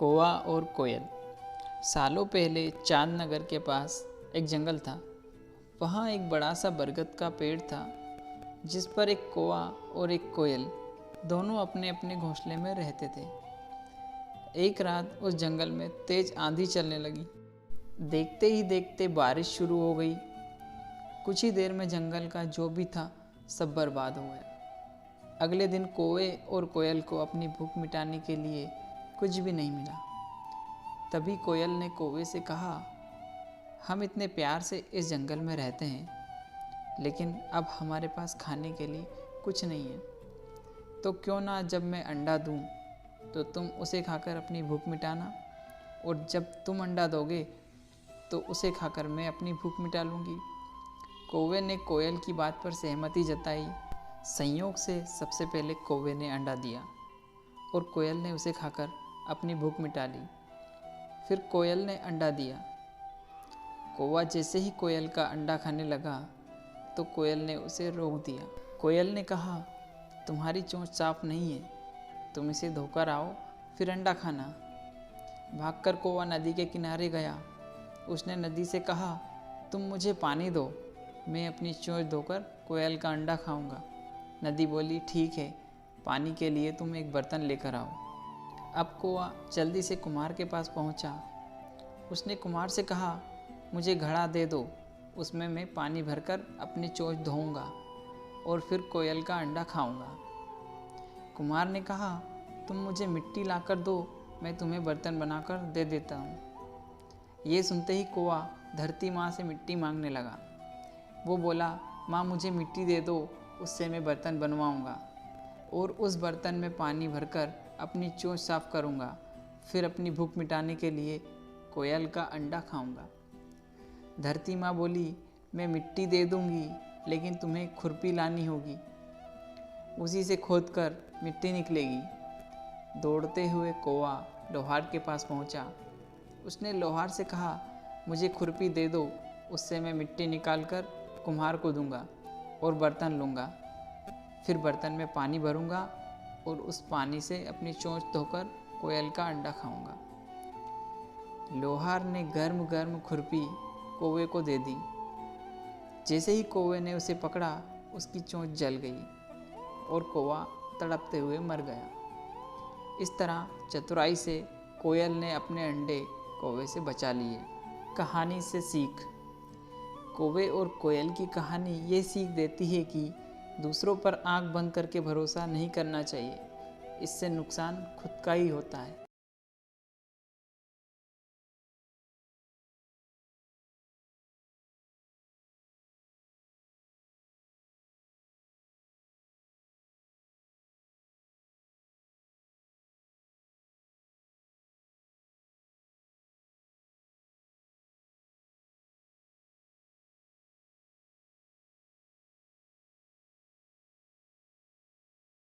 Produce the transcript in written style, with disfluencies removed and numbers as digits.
कौवा और कोयल। सालों पहले चांद नगर के पास एक जंगल था। वहाँ एक बड़ा सा बरगद का पेड़ था जिस पर एक कौवा और एक कोयल दोनों अपने अपने घोंसले में रहते थे। एक रात उस जंगल में तेज आंधी चलने लगी। देखते ही देखते बारिश शुरू हो गई। कुछ ही देर में जंगल का जो भी था सब बर्बाद हो गया। अगले दिन कौवे और कोयल को अपनी भूख मिटाने के लिए कुछ भी नहीं मिला। तभी कोयल ने कौवे से कहा, हम इतने प्यार से इस जंगल में रहते हैं, लेकिन अब हमारे पास खाने के लिए कुछ नहीं है। तो क्यों ना जब मैं अंडा दूं तो तुम उसे खाकर अपनी भूख मिटाना, और जब तुम अंडा दोगे तो उसे खाकर मैं अपनी भूख मिटा लूँगी। कौवे ने कोयल की बात पर सहमति जताई। संयोग से सबसे पहले कौवे ने अंडा दिया और कोयल ने उसे खाकर अपनी भूख मिटा ली। फिर कोयल ने अंडा दिया। कौवा जैसे ही कोयल का अंडा खाने लगा तो कोयल ने उसे रोक दिया। कोयल ने कहा, तुम्हारी चोंच साफ नहीं है, तुम इसे धोकर आओ फिर अंडा खाना। भागकर कौवा नदी के किनारे गया। उसने नदी से कहा, तुम मुझे पानी दो, मैं अपनी चोंच धोकर कोयल का अंडा खाऊंगा। नदी बोली, ठीक है, पानी के लिए तुम एक बर्तन लेकर आओ। अब कौवा जल्दी से कुम्हार के पास पहुंचा। उसने कुम्हार से कहा, मुझे घड़ा दे दो, उसमें मैं पानी भरकर अपनी चोंच धोऊंगा और फिर कोयल का अंडा खाऊंगा। कुम्हार ने कहा, तुम मुझे मिट्टी लाकर दो, मैं तुम्हें बर्तन बनाकर दे देता हूँ। ये सुनते ही कौवा धरती माँ से मिट्टी मांगने लगा। वो बोला, माँ मुझे मिट्टी दे दो, उससे मैं बर्तन बनवाऊँगा और उस बर्तन में पानी भरकर अपनी चोंच साफ करूँगा, फिर अपनी भूख मिटाने के लिए कोयल का अंडा खाऊँगा। धरती माँ बोली, मैं मिट्टी दे दूँगी, लेकिन तुम्हें खुरपी लानी होगी, उसी से खोदकर मिट्टी निकलेगी। दौड़ते हुए कौवा लोहार के पास पहुँचा। उसने लोहार से कहा, मुझे खुरपी दे दो, उससे मैं मिट्टी निकाल कर कुम्हार को दूंगा और बर्तन लूँगा, फिर बर्तन में पानी भरूँगा और उस पानी से अपनी चोंच धोकर कोयल का अंडा खाऊँगा। लोहार ने गर्म गर्म खुरपी कौवे को दे दी। जैसे ही कौवे ने उसे पकड़ा, उसकी चोंच जल गई और कौवा तड़पते हुए मर गया। इस तरह चतुराई से कोयल ने अपने अंडे कौवे से बचा लिए। कहानी से सीख। कौवे और कोयल की कहानी ये सीख देती है कि दूसरों पर आंख बंद करके भरोसा नहीं करना चाहिए, इससे नुकसान खुद का ही होता है।